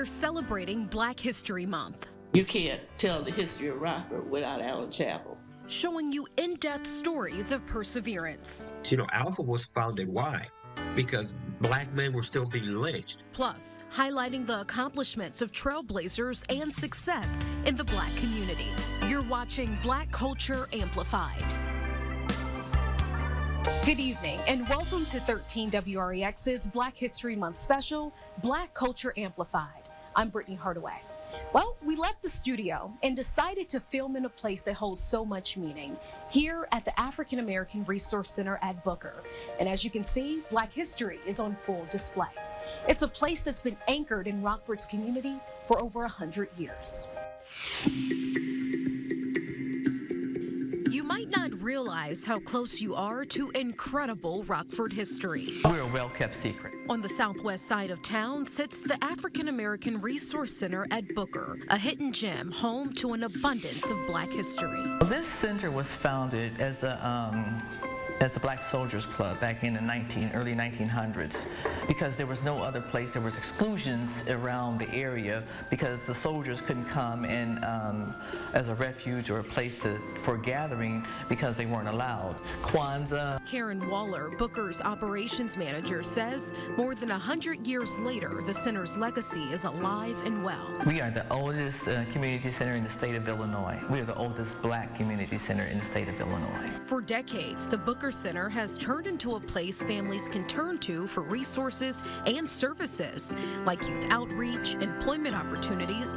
we're celebrating Black History Month, You can't tell the history of Rockford without Allen Chapel. showing you in-depth stories of perseverance. Alpha was founded. Why? Because black men were still being lynched. Plus, highlighting the accomplishments of trailblazers and success in the Black community. You're watching Black Culture Amplified. Good evening and welcome to 13 WREX's Black History Month special, Black Culture Amplified. I'm Brittany Hardaway. Well, we left the studio and decided to film in a place that holds so much meaning, here at the African American Resource Center at Booker. And as you can see, Black history is on full display. It's a place that's been anchored in Rockford's community for over 100 years. You might not realize how close you are to incredible Rockford history. We're a well-kept secret. On the southwest side of town sits the African American Resource Center at Booker, a hidden gem home to an abundance of Black history. This center was founded as a Black Soldiers Club back in the early 1900s, because there was no other place. There was exclusions around the area because the soldiers couldn't come in as a refuge or a place for gathering because they weren't allowed. Kwanzaa. Karen Waller, Booker's operations manager, says more than 100 years later, the center's legacy is alive and well. We are the oldest community center in the state of Illinois. We are the oldest Black community center in the state of Illinois. For decades, the Booker Center has turned into a place families can turn to for resources and services like youth outreach, employment opportunities,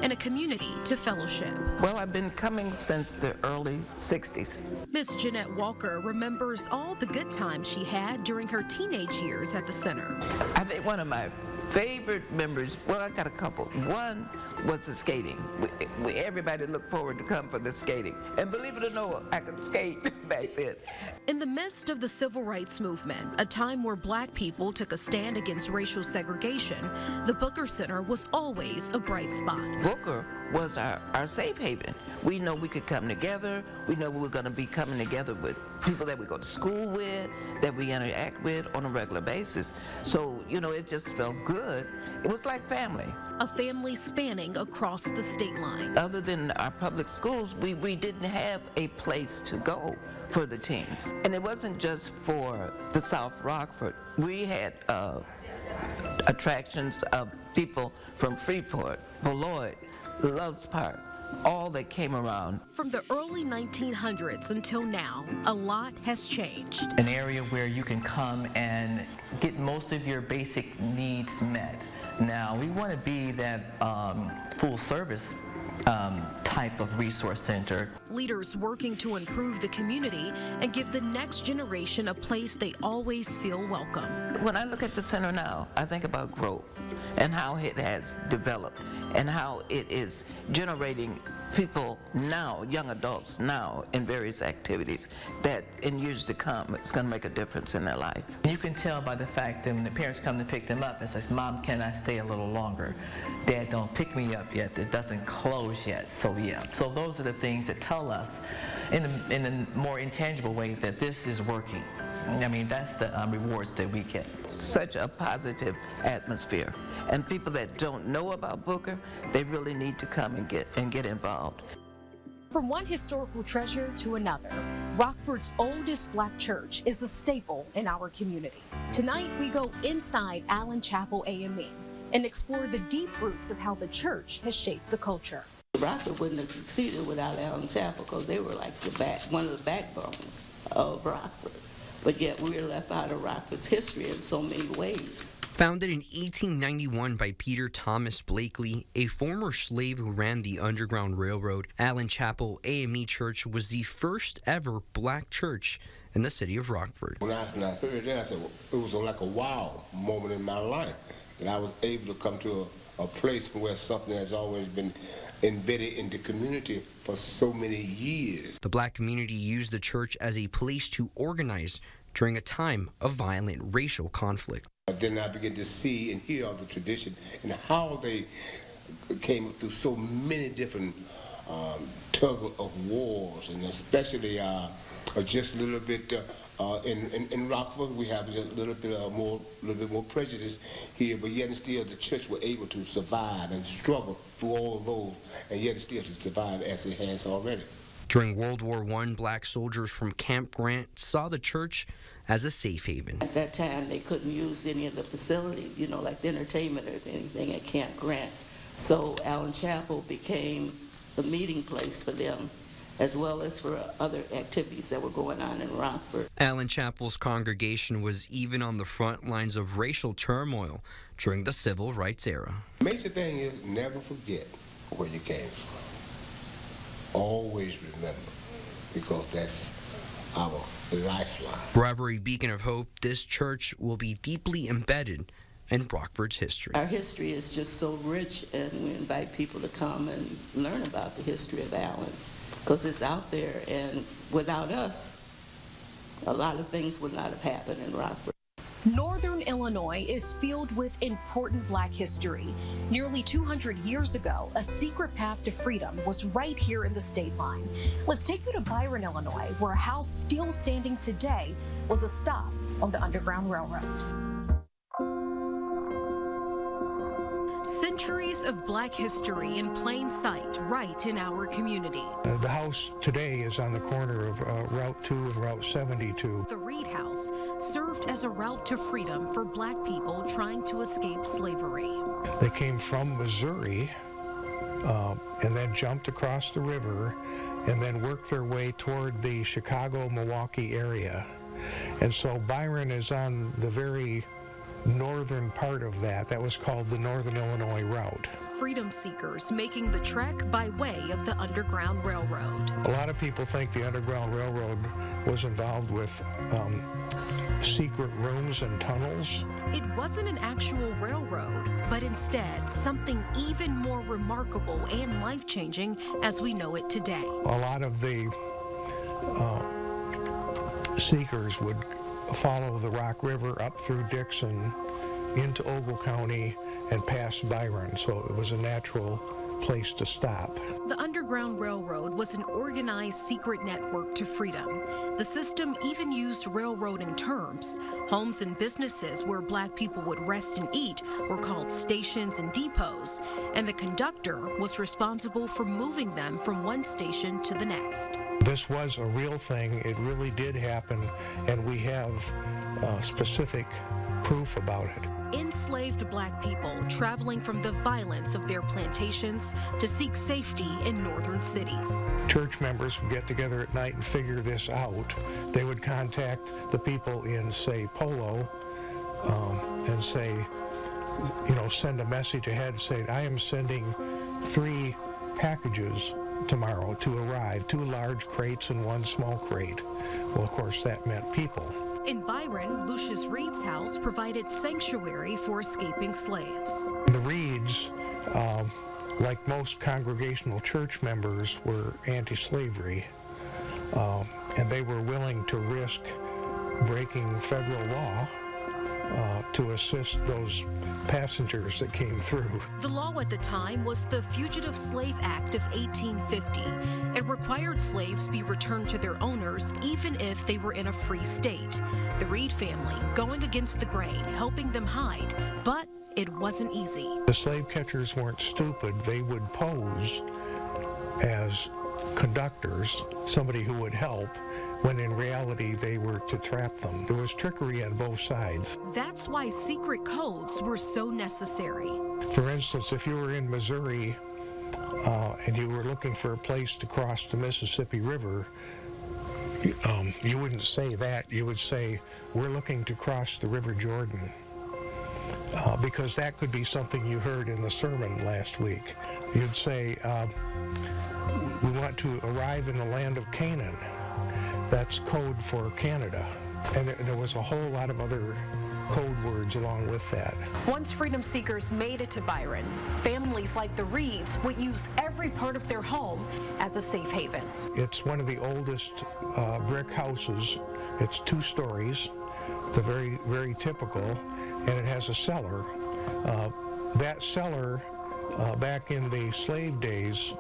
and a community to fellowship. Well, I've been coming since the early 60s. Miss Jeanette Walker remembers all the good times she had during her teenage years at the center. I think one of my favorite memories, well, I got a couple. One was the skating. Everybody looked forward to come for the skating. And believe it or not, I could skate back then. In the midst of the civil rights movement, a time where Black people took a stand against racial segregation, the Booker Center was always a bright spot. Booker was our safe haven. We know we could come together. We know we were going to be coming together with people that we go to school with, that we interact with on a regular basis. So, it just felt good. It was like family. A family spanning across the state line. Other than our public schools, we didn't have a place to go for the teens. And it wasn't just for the South Rockford. We had attractions of people from Freeport, Beloit, Loves Park, all that came around. From the early 1900s until now, a lot has changed. An area where you can come and get most of your basic needs met. Now, we want to be that full service type of resource center. Leaders working to improve the community and give the next generation a place they always feel welcome. When I look at the center now, I think about growth and how it has developed and how it is generating people now, young adults now, in various activities that in years to come, it's going to make a difference in their life. You can tell by the fact that when the parents come to pick them up and says, "Mom, can I stay a little longer? Dad, don't pick me up yet. It doesn't close yet." So yeah. So those are the things that tell us in a more intangible way that this is working. I mean, that's the rewards that we get. Such a positive atmosphere. And people that don't know about Booker, they really need to come and get involved. From one historical treasure to another, Rockford's oldest Black church is a staple in our community. Tonight, we go inside Allen Chapel AME and explore the deep roots of how the church has shaped the culture. Rockford wouldn't have succeeded without Allen Chapel because they were like one of the backbones of Rockford. But yet we're left out of Rockford's history in so many ways. Founded in 1891 by Peter Thomas Blakely, a former slave who ran the Underground Railroad, Allen Chapel AME Church was the first ever Black church in the city of Rockford. When I heard that, I said, it was like a wow moment in my life that I was able to come to a place where something has always been embedded in the community for so many years. The Black community used the church as a place to organize during a time of violent racial conflict. Then I began to see and hear all the tradition and how they came through so many different tug of wars, and especially just a little bit In Rockford, we have a little bit more prejudice here, but yet and still the church were able to survive and struggle through all of those, and yet still to survive as it has already. During World War I, black soldiers from Camp Grant saw the church as a safe haven. At that time, they couldn't use any of the facilities, like the entertainment or anything at Camp Grant. So Allen Chapel became the meeting place for them, as well as for other activities that were going on in Rockford. Allen Chapel's congregation was even on the front lines of racial turmoil during the civil rights era. The major thing is never forget where you came from. Always remember, because that's our lifeline. Forever a beacon of hope, this church will be deeply embedded in Rockford's history. Our history is just so rich, and we invite people to come and learn about the history of Allen, because it's out there, and without us, a lot of things would not have happened in Rockford. Northern Illinois is filled with important Black history. Nearly 200 years ago, a secret path to freedom was right here in the state line. Let's take you to Byron, Illinois, where a house still standing today was a stop on the Underground Railroad. Centuries of Black history in plain sight right in our community. The house today is on the corner of Route 2 and Route 72. The Reed House served as a route to freedom for Black people trying to escape slavery. They came from Missouri and then jumped across the river and then worked their way toward the Chicago-Milwaukee area. And so Byron is on the very northern part of that. That was called the Northern Illinois Route. Freedom seekers making the trek by way of the Underground Railroad. A lot of people think the Underground Railroad was involved with secret rooms and tunnels. It wasn't an actual railroad, but instead something even more remarkable and life-changing as we know it today. A lot of the seekers would follow the Rock River up through Dixon into Ogle County and past Byron, so it was a natural place to stop. The Underground Railroad was an organized secret network to freedom. The system even used railroading terms. Homes and businesses where Black people would rest and eat were called stations and depots, and the conductor was responsible for moving them from one station to the next. This was a real thing. It really did happen, and we have specific proof about it. Enslaved Black people traveling from the violence of their plantations to seek safety in northern cities. Church members would get together at night and figure this out. They would contact the people in, say, Polo, and say, send a message ahead saying, I am sending 3 packages tomorrow to arrive, 2 large crates and 1 small crate. Well, of course, that meant people. In Byron, Lucius Reed's house provided sanctuary for escaping slaves. The Reeds, like most congregational church members, were anti-slavery, and they were willing to risk breaking federal law to assist those passengers that came through. The law at the time was the Fugitive Slave Act of 1850. It required slaves be returned to their owners even if they were in a free state. The Reed family going against the grain, helping them hide, but it wasn't easy. The slave catchers weren't stupid. They would pose as conductors, somebody who would help, when in reality they were to trap them. There was trickery on both sides. That's why secret codes were so necessary. For instance, if you were in Missouri and you were looking for a place to cross the Mississippi River, you wouldn't say that. You would say, we're looking to cross the River Jordan. Because that could be something you heard in the sermon last week. You'd say, we want to arrive in the land of Canaan. That's code for Canada. And there was a whole lot of other code words along with that. Once freedom seekers made it to Byron, families like the Reeds would use every part of their home as a safe haven. It's one of the oldest brick houses. It's 2 stories. It's a very, very typical, and it has a cellar. That cellar, back in the slave days,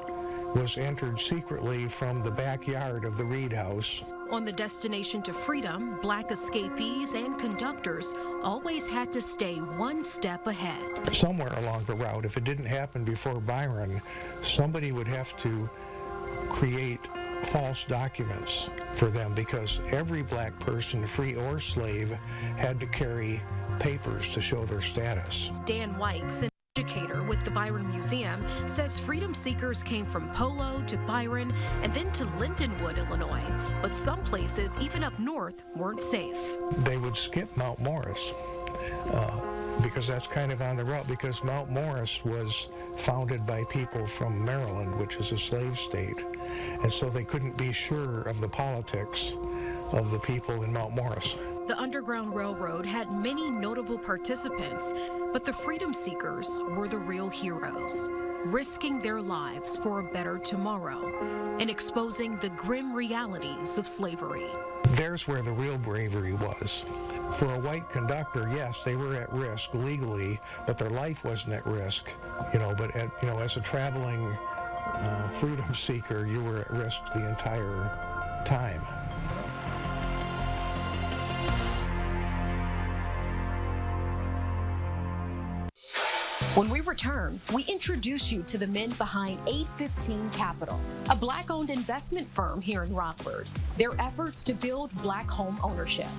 was entered secretly from the backyard of the Reed house. On the destination to freedom, Black escapees and conductors always had to stay one step ahead. Somewhere along the route, if it didn't happen before Byron, somebody would have to create false documents for them, because every Black person, free or slave, had to carry papers to show their status. Dan Wykes, an educator with the Byron Museum, says freedom seekers came from Polo to Byron and then to Lindenwood, Illinois. But some places, even up north, weren't safe. They would skip Mount Morris because that's kind of on the route, because Mount Morris was founded by people from Maryland, which is a slave state, and so they couldn't be sure of the politics of the people in Mount Morris. The Underground Railroad had many notable participants, but the freedom seekers were the real heroes, risking their lives for a better tomorrow and exposing the grim realities of slavery. There's where the real bravery was. For a white conductor, yes, they were at risk legally, but their life wasn't at risk. But as a traveling freedom seeker, you were at risk the entire time. When we return, we introduce you to the men behind 815 Capital, a Black-owned investment firm here in Rockford. Their efforts to build Black home ownership.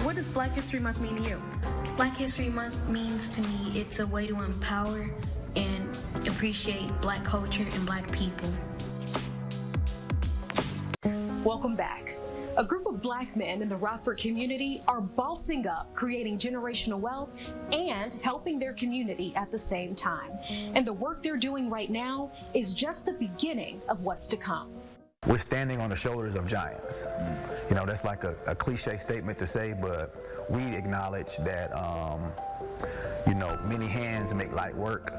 What does Black History Month mean to you? Black History Month means to me it's a way to empower and appreciate Black culture and Black people. Welcome back. A group of Black men in the Rockford community are bossing up, creating generational wealth, and helping their community at the same time. And the work they're doing right now is just the beginning of what's to come. We're standing on the shoulders of giants. That's like a cliche statement to say, but we acknowledge that, many hands make light work.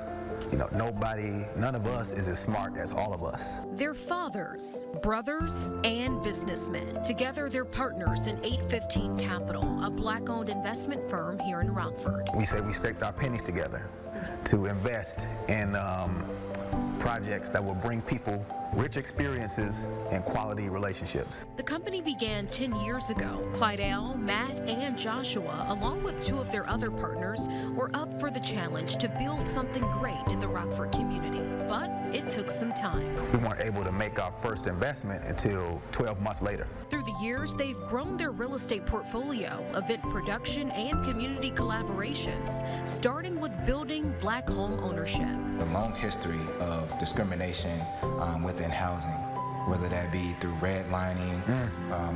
None of us is as smart as all of us. They're fathers, brothers, and businessmen. Together, they're partners in 815 Capital, a Black-owned investment firm here in Rockford. We say we scraped our pennies together to invest in projects that will bring people rich experiences and quality relationships. The company began 10 years ago. Clydell, Matt, and Joshua, along with two of their other partners, were up for the challenge to build something great in the Rockford community. But it took some time. We weren't able to make our first investment until 12 months later. Through the years, they've grown their real estate portfolio, event production, and community collaborations, starting with building Black home ownership. A long history of discrimination within housing, whether that be through redlining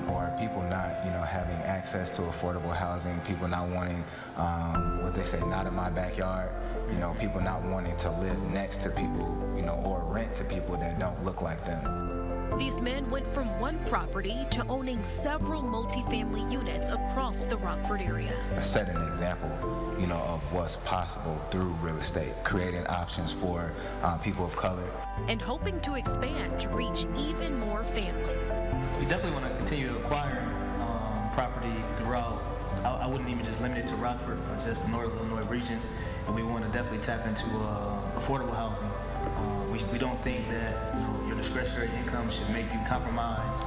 or people not, having access to affordable housing, people not wanting what they say, not in my backyard, people not wanting to live next to people, or rent to people that don't look like them. These men went from one property to owning several multifamily units across the Rockford area. Set an example, of what's possible through real estate, creating options for people of color. And hoping to expand to reach even more families. We definitely want to continue acquiring property throughout. I wouldn't even just limit it to Rockford or just the Northern Illinois region. And we want to definitely tap into affordable housing. We don't think that your discretionary income should make you compromise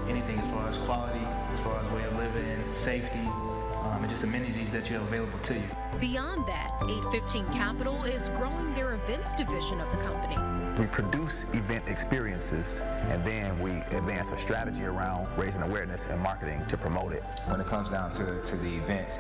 anything as far as quality, as far as way of living, safety, and just amenities that you have available to you. Beyond that, 815 Capital is growing their events division of the company. We produce event experiences, and then we advance a strategy around raising awareness and marketing to promote it. When it comes down to the events,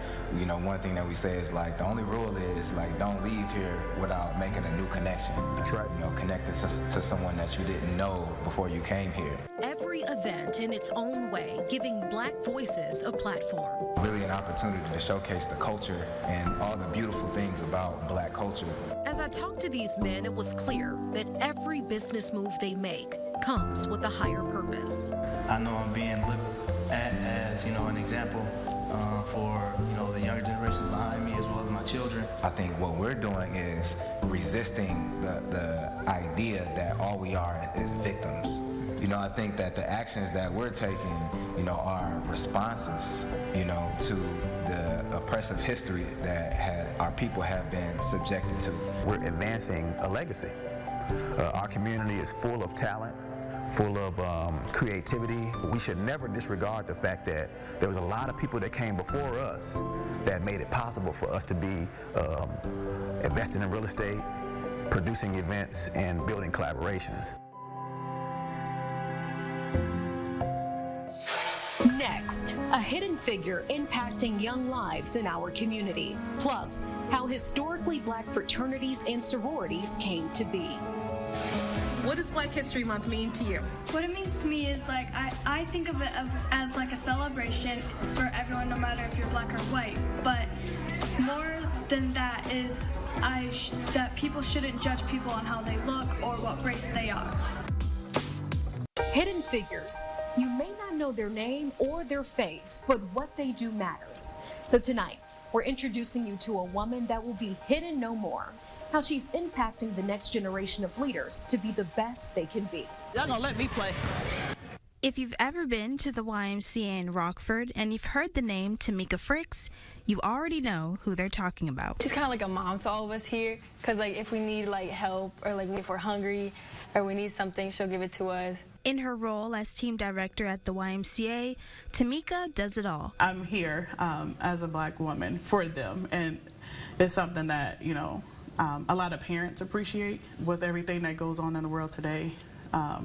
one thing that we say is the only rule is don't leave here without making a new connection. That's right. Connected to someone that you didn't know before you came here. Every event in its own way, giving Black voices a platform. Really an opportunity to showcase the culture and all the beautiful things about Black culture. As I talked to these men, it was clear that every business move they make comes with a higher purpose. I know I'm being looked at as, an example for, the younger generations behind me as well as my children. I think what we're doing is resisting the idea that all we are is victims. I think that the actions that we're taking, are responses, to the oppressive history that our people have been subjected to. We're advancing a legacy. Our community is full of talent, full of creativity. We should never disregard the fact that there was a lot of people that came before us that made it possible for us to be investing in real estate, producing events, and building collaborations. Next, a hidden figure impacting young lives in our community. Plus, how historically Black fraternities and sororities came to be. What does Black History Month mean to you? What it means to me is like I think of it as like a celebration for everyone, no matter if you're Black or white. But more than that is that people shouldn't judge people on how they look or what race they are. Hidden figures. You may not know their name or their face, but what they do matters. So tonight, we're introducing you to a woman that will be hidden no more. How she's impacting the next generation of leaders to be the best they can be. Y'all gonna let me play. If you've ever been to the YMCA in Rockford and you've heard the name Tamika Fricks, you already know who they're talking about. She's kind of like a mom to all of us here, because like if we need like help or like if we're hungry or we need something, she'll give it to us. In her role as team director at the YMCA, Tamika does it all. I'm here as a Black woman for them, and it's something that, you know, a lot of parents appreciate with everything that goes on in the world today.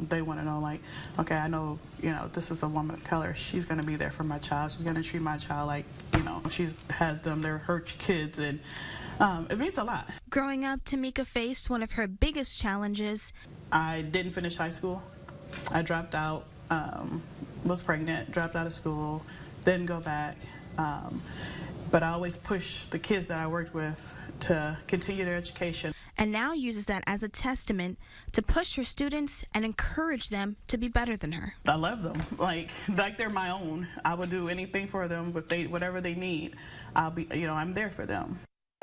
They want to know, like, okay, I know, you know, this is a woman of color. She's going to be there for my child. She's going to treat my child like, you know, she has them. They're her kids, and it means a lot. Growing up, Tamika faced one of her biggest challenges. I didn't finish high school. I dropped out, was pregnant, dropped out of school, didn't go back. But I always pushed the kids that I worked with to continue their education. And now uses that as a testament to push her students and encourage them to be better than her. I love them, like they're my own. I would do anything for them, but whatever they need, I'll be, you know, I'm there for them.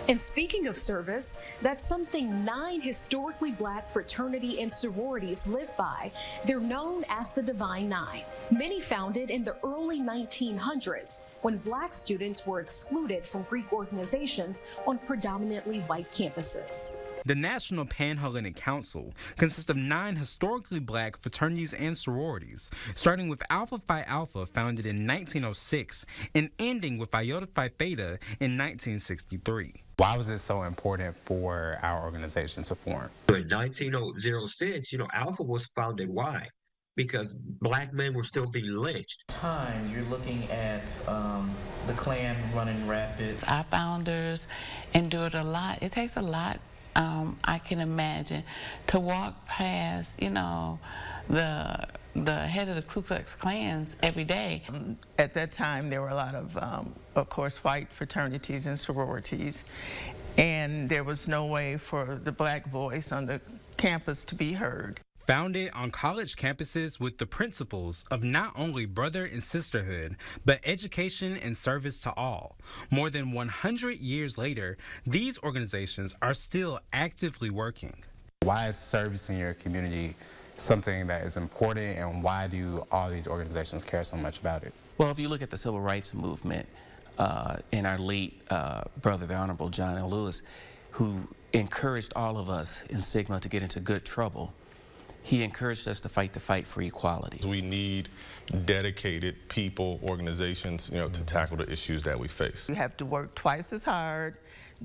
And speaking of service, that's something 9 historically Black fraternity and sororities live by. They're known as the Divine Nine. Many founded in the early 1900s when Black students were excluded from Greek organizations on predominantly white campuses. The National Panhellenic Council consists of 9 historically Black fraternities and sororities, starting with Alpha Phi Alpha, founded in 1906, and ending with Iota Phi Theta in 1963. Why was it so important for our organization to form? In 1906, you know, Alpha was founded. Why? Because Black men were still being lynched. Time, you're looking at the Klan running rapid. Our founders endured a lot. It takes a lot, I can imagine, to walk past, you know, the head of the Ku Klux Klans every day. At that time, there were a lot of course, white fraternities and sororities, and there was no way for the Black voice on the campus to be heard. Founded on college campuses with the principles of not only brother and sisterhood, but education and service to all. More than 100 years later, these organizations are still actively working. Why is service in your community something that is important, and why do all these organizations care so much about it? Well, if you look at the civil rights movement, and our late brother, the Honorable John L. Lewis, who encouraged all of us in Sigma to get into good trouble, he encouraged us to fight the fight for equality. We need dedicated people, organizations, you know, to tackle the issues that we face. You have to work twice as hard,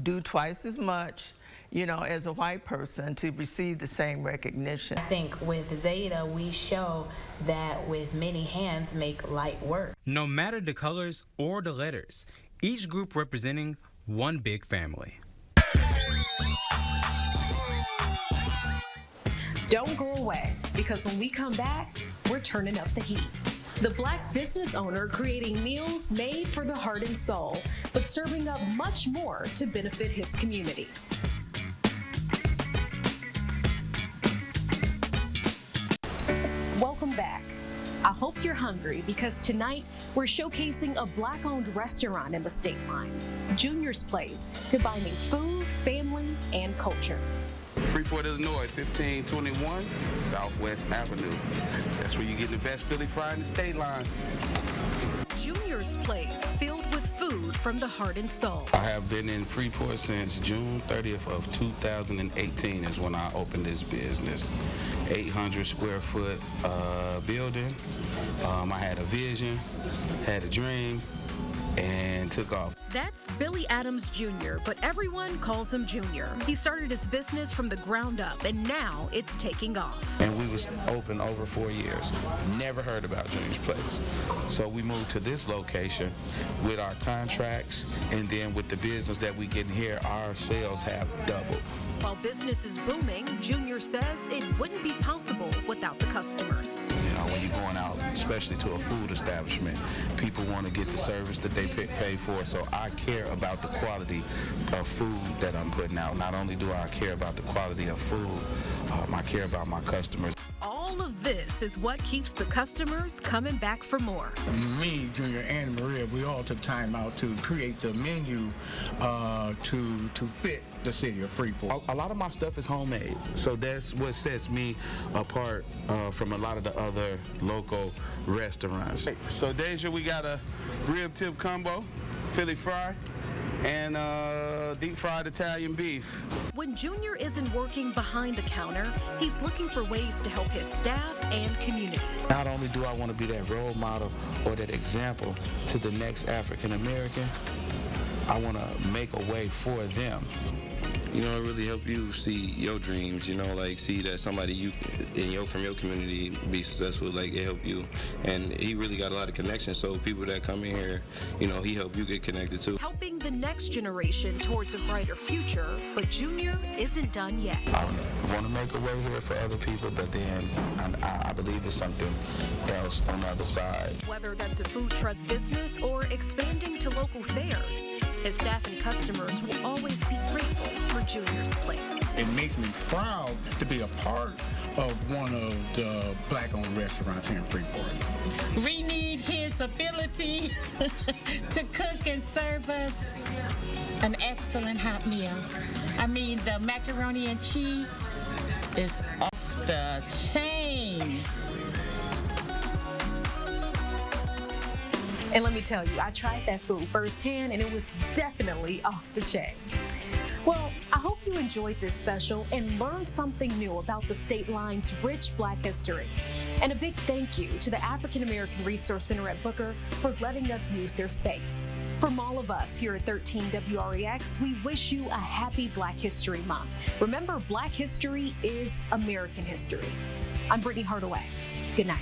do twice as much, you know, as a white person to receive the same recognition. I think with Zeta, we show that with many hands make light work. No matter the colors or the letters, each group representing one big family. Don't go away, because when we come back, we're turning up the heat. The Black business owner creating meals made for the heart and soul, but serving up much more to benefit his community. Welcome back. I hope you're hungry, because tonight we're showcasing a Black-owned restaurant in the state line, Junior's Place, combining food, family, and culture. Freeport, Illinois, 1521 Southwest Avenue. That's where you get the best Philly fry in the state line. Junior's place filled with food from the heart and soul. I have been in Freeport since June 30th of 2018 is when I opened this business. 800 square foot building. I had a vision, had a dream, and took off. That's Billy Adams Jr., but everyone calls him Junior. He started his business from the ground up, and now it's taking off. And we was open over 4 years. Never heard about Junior's Place. So we moved to this location with our contracts, and then with the business that we get here, our sales have doubled. While business is booming, Junior says it wouldn't be possible without the customers. You know, when you're going out, especially to a food establishment, people want to get the service that they pay for. So I care about the quality of food that I'm putting out. Not only do I care about the quality of food, I care about my customers. All of this is what keeps the customers coming back for more. Me, Junior, and Maria, we all took time out to create the menu to fit the city of Freeport. A lot of my stuff is homemade, so that's what sets me apart from a lot of the other local restaurants. So Deja, we got a rib tip combo, Philly fry, and deep fried Italian beef. When Junior isn't working behind the counter, he's looking for ways to help his staff and community. Not only do I want to be that role model or that example to the next African American, I want to make a way for them. You know, it really help you see your dreams, you know, like see that somebody from your community be successful, like it help you. And he really got a lot of connections, so people that come in here, you know, he help you get connected too. Helping the next generation towards a brighter future, but Junior isn't done yet. I want to make a way here for other people, but then I believe it's something else on the other side. Whether that's a food truck business or expanding to local fairs, his staff and customers will always be grateful for Junior's Place. It makes me proud to be a part of one of the Black-owned restaurants here in Freeport. We need his ability to cook and serve us an excellent hot meal. I mean, the macaroni and cheese is off the chain. And let me tell you, I tried that food firsthand and it was definitely off the chain. Well, I hope you enjoyed this special and learned something new about the state line's rich Black history. And a big thank you to the African American Resource Center at Booker for letting us use their space. From all of us here at 13 WREX, we wish you a happy Black History Month. Remember, Black history is American history. I'm Brittany Hardaway. Good night.